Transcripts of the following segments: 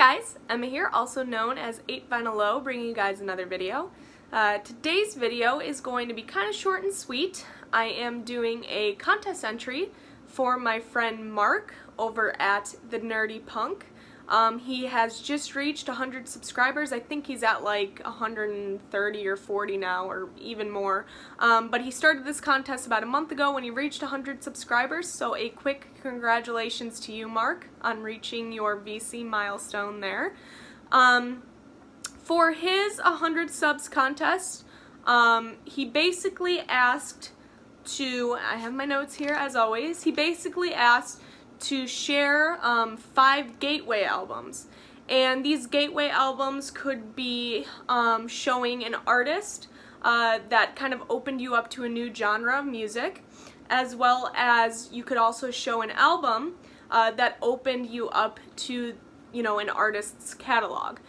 guys, Emma here, also known as 8 Vinyl Low, bringing you guys another video. Today's video is going to be kind of short and sweet. I am doing a contest entry for my friend Mark over at The Nerdy Punk. He has just reached 100 subscribers. I think he's at like 130 or 40 now, or even more. But he started this contest about a month ago when he reached 100 subscribers, so a quick congratulations to you, Mark, on reaching your VC milestone there. For his 100 subs contest, he basically asked to, I have my notes here as always, he basically asked to share 5 gateway albums, and these gateway albums could be showing an artist that kind of opened you up to a new genre of music, as well as you could also show an album that opened you up to, you know, an artist's catalog.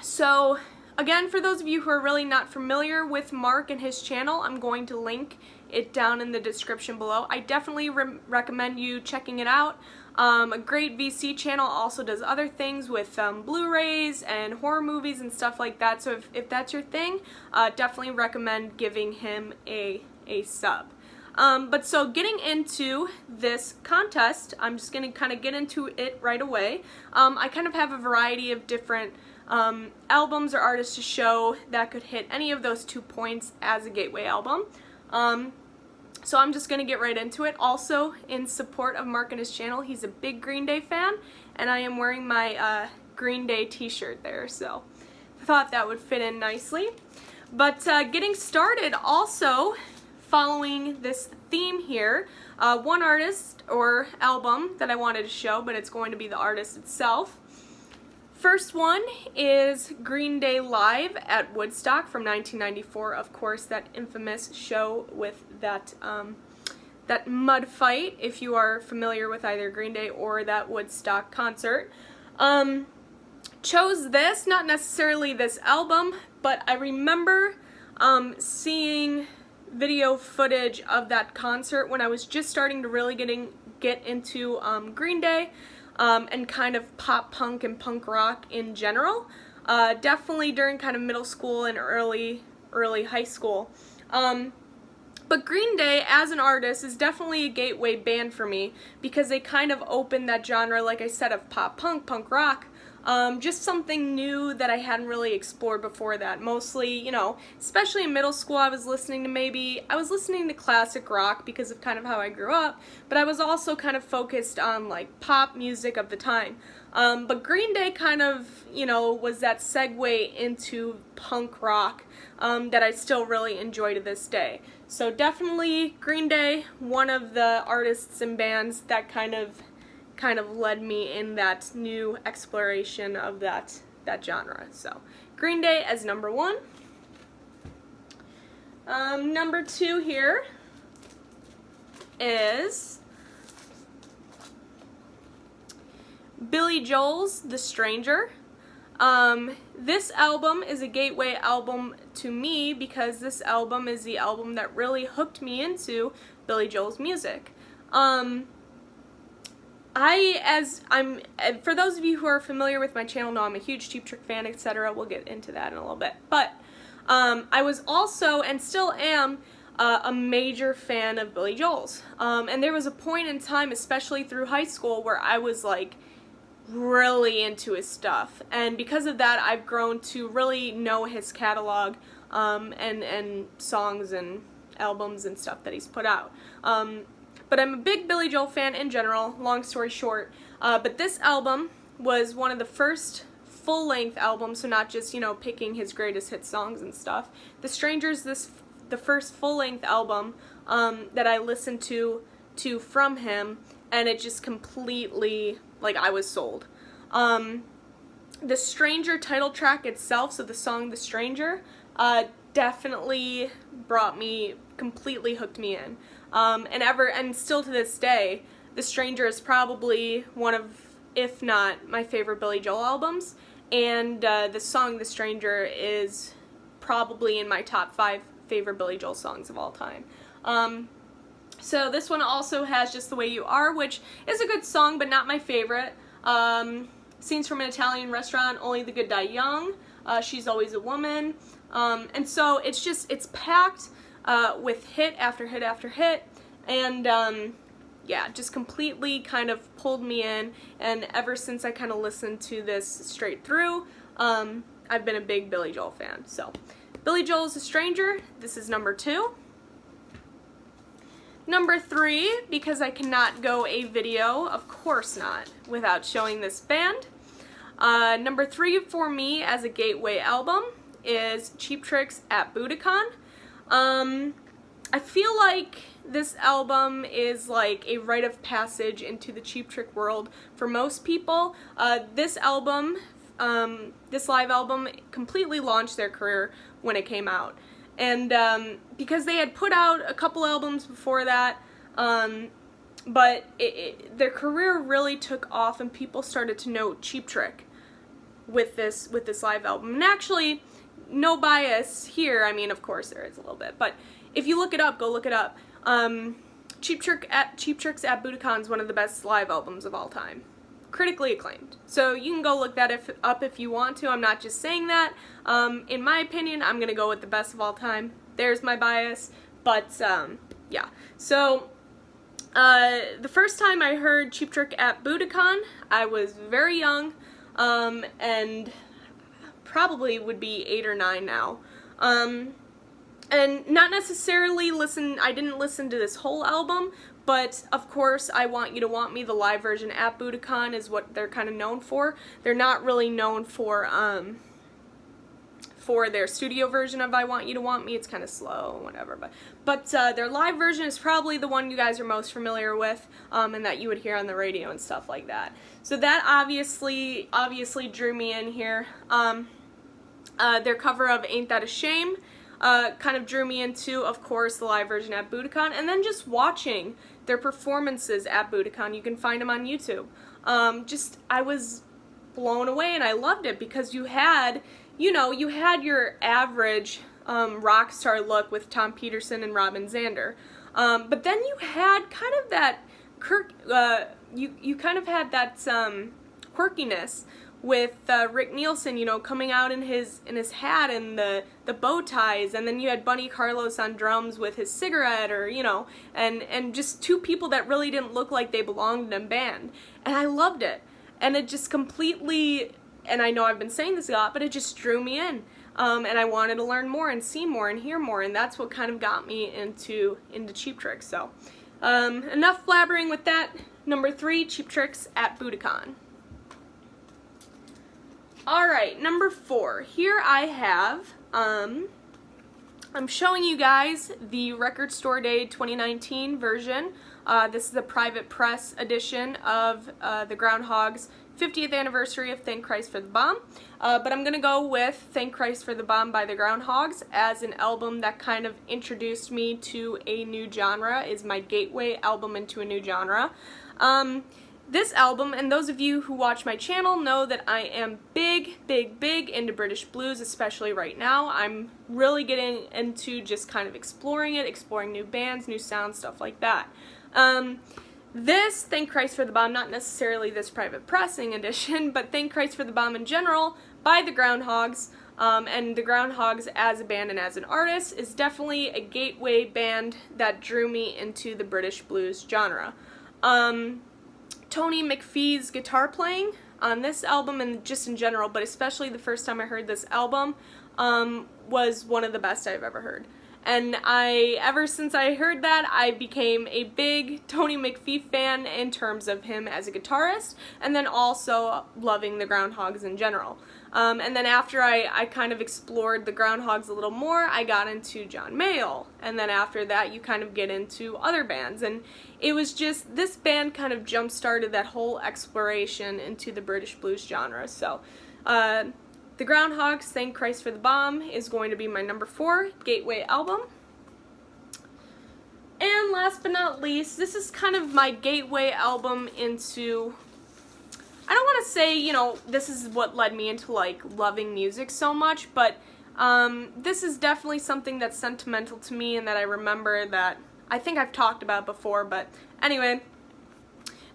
So again, for those of you who are really not familiar with Mark and his channel, I'm going to link it down in the description below. I definitely recommend you checking it out. A great VC channel, also does other things with Blu-rays and horror movies and stuff like that, so if that's your thing, definitely recommend giving him a sub. But so getting into this contest, I'm just going to kind of get into it right away. I kind of have a variety of different albums or artists to show that could hit any of those 2 points as a gateway album. So I'm just going to get right into it. Also, in support of Mark and his channel, he's a big Green Day fan, and I am wearing my Green Day t-shirt there, so I thought that would fit in nicely. But getting started, also following this theme here, one artist or album that I wanted to show, but it's going to be the artist itself. First one is Green Day Live at Woodstock from 1994. Of course, that infamous show with that that mud fight, if you are familiar with either Green Day or that Woodstock concert. Chose this, not necessarily this album, but I remember seeing video footage of that concert when I was just starting to really get into Green Day. And kind of pop punk and punk rock in general. Definitely during kind of middle school and early high school. But Green Day as an artist is definitely a gateway band for me because they kind of opened that genre, like I said, of pop punk, punk rock. Just something new that I hadn't really explored before that. Mostly, you know, especially in middle school, I was listening to classic rock because of kind of how I grew up, but I was also kind of focused on like pop music of the time. But Green Day kind of, you know, was that segue into punk rock that I still really enjoy to this day. So definitely Green Day, one of the artists and bands that kind of led me in that new exploration of that genre. So Green Day as number 1. Number 2 here is Billy Joel's The Stranger. This album is a gateway album to me because this album is the album that really hooked me into Billy Joel's music. For those of you who are familiar with my channel know I'm a huge Cheap Trick fan, etc. We'll get into that in a little bit. But I was also, and still am, a major fan of Billy Joel's. And there was a point in time, especially through high school, where I was like really into his stuff. And because of that, I've grown to really know his catalog and songs and albums and stuff that he's put out. But I'm a big Billy Joel fan in general, long story short. But this album was one of the first full-length albums, so not just, you know, picking his greatest hit songs and stuff. The Stranger's the first full-length album that I listened to from him, and it just completely, like, I was sold. The Stranger title track itself, so the song The Stranger, definitely completely hooked me in. And still to this day, The Stranger is probably one of, if not my favorite Billy Joel albums, and the song The Stranger is probably in my top 5 favorite Billy Joel songs of all time. So this one also has Just the Way You Are, which is a good song, but not my favorite. Scenes from an Italian Restaurant, Only the Good Die Young, She's Always a Woman, and so it's packed with hit after hit after hit, and yeah, just completely kind of pulled me in, and ever since I kind of listened to this straight through, I've been a big Billy Joel fan. So, Billy Joel's A Stranger, this is number 2. Number 3, because I cannot go a video, of course not, without showing this band. Number 3 for me as a gateway album is Cheap Trick's At Budokan. I feel like this album is like a rite of passage into the Cheap Trick world for most people. This album, this live album, completely launched their career when it came out. And because they had put out a couple albums before that, but their career really took off and people started to know Cheap Trick with this live album. And actually, no bias here, I mean, of course there is a little bit, but if you look it up, go look it up. Cheap Trick's At Budokan is one of the best live albums of all time. Critically acclaimed. So you can go look that up if you want to. I'm not just saying that. In my opinion, I'm going to go with the best of all time. There's my bias. But, yeah. So, the first time I heard Cheap Trick at Budokan, I was very young, and probably would be 8 or 9 now. And not necessarily I didn't listen to this whole album, but of course I Want You to Want Me, the live version at Budokan, is what they're kind of known for. They're not really known for their studio version of I Want You to Want Me. It's kind of slow, whatever, but their live version is probably the one you guys are most familiar with, and that you would hear on the radio and stuff like that. So that obviously drew me in here. Their cover of Ain't That a Shame kind of drew me into, of course, the live version at Budokan, and then just watching their performances at Budokan. You can find them on YouTube. I was blown away, and I loved it because you had your average rock star look with Tom Peterson and Robin Zander, but then you had kind of that quirkiness with Rick Nielsen, coming out in his hat and the bow ties, and then you had Bunny Carlos on drums with his cigarette, or and just two people that really didn't look like they belonged in a band, and I loved it, and it just completely, and I know I've been saying this a lot, but it just drew me in, and I wanted to learn more and see more and hear more, and that's what kind of got me into Cheap Trick. So enough blabbering with that. Number 3, Cheap Trick's At Budokan. Alright, number 4. Here I have, I'm showing you guys the Record Store Day 2019 version. This is a private press edition of the Groundhogs 50th anniversary of Thank Christ for the Bomb. But I'm going to go with Thank Christ for the Bomb by the Groundhogs as an album that kind of introduced me to a new genre, is my gateway album into a new genre. This album, and those of you who watch my channel know that I am big into British blues, especially right now. I'm really getting into just kind of exploring new bands, new sounds, stuff like that. This, Thank Christ for the Bomb, not necessarily this private pressing edition, but Thank Christ for the Bomb in general, by the Groundhogs, and the Groundhogs as a band and as an artist is definitely a gateway band that drew me into the British blues genre. Tony McPhee's guitar playing on this album, and just in general, but especially the first time I heard this album, was one of the best I've ever heard. And ever since I heard that, I became a big Tony McPhee fan in terms of him as a guitarist, and then also loving the Groundhogs in general. And then after I kind of explored the Groundhogs a little more, I got into John Mayall. And then after that, you kind of get into other bands. And it was just, this band kind of jump-started that whole exploration into the British blues genre. So, the Groundhogs, Thank Christ for the Bomb, is going to be my number 4 gateway album. And last but not least, this is kind of my gateway album into, I don't want to say, this is what led me into, loving music so much, but this is definitely something that's sentimental to me and that I remember that I think I've talked about before, but anyway,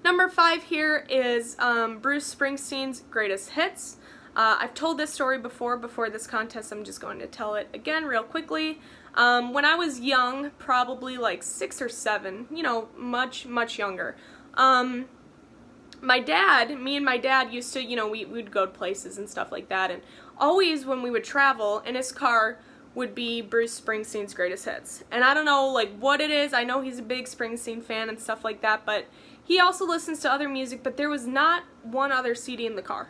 Number 5 here is Bruce Springsteen's Greatest Hits. I've told this story before this contest. I'm just going to tell it again real quickly. When I was young, probably like 6 or 7, you know, much younger, me and my dad used to, you know, we'd go to places and stuff like that, and always when we would travel, in his car would be Bruce Springsteen's Greatest Hits. And I don't know like what it is. I know he's a big Springsteen fan and stuff like that, but he also listens to other music, but there was not one other CD in the car.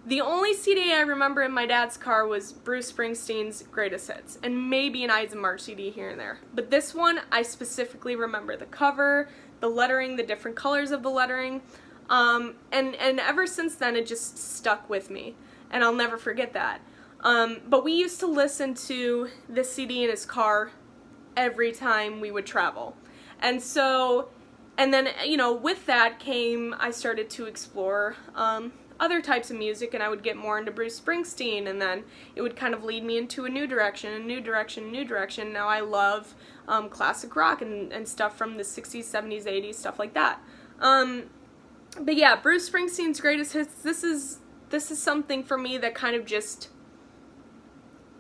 The only CD I remember in my dad's car was Bruce Springsteen's Greatest Hits, and maybe an Ides of March CD here and there. But this one, I specifically remember the cover, the lettering, the different colors of the lettering, and ever since then it just stuck with me, and I'll never forget that. But we used to listen to this CD in his car every time we would travel. And so, and then, you know, with that came, I started to explore other types of music, and I would get more into Bruce Springsteen, and then it would kind of lead me into a new direction, a new direction, a new direction. Now I love classic rock and stuff from the 60s, 70s, 80s, stuff like that. But yeah, Bruce Springsteen's Greatest Hits, this is something for me that kind of just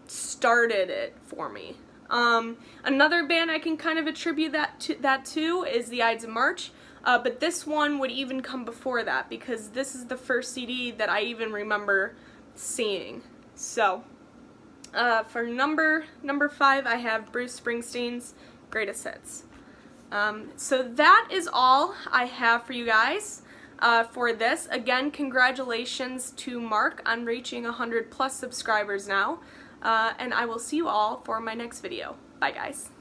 started it for me. Another band I can kind of attribute that to is the Ides of March. But this one would even come before that, because this is the first CD that I even remember seeing. So, for number 5, I have Bruce Springsteen's Greatest Hits. So that is all I have for you guys for this. Again, congratulations to Mark on reaching 100+ subscribers now. And I will see you all for my next video. Bye, guys.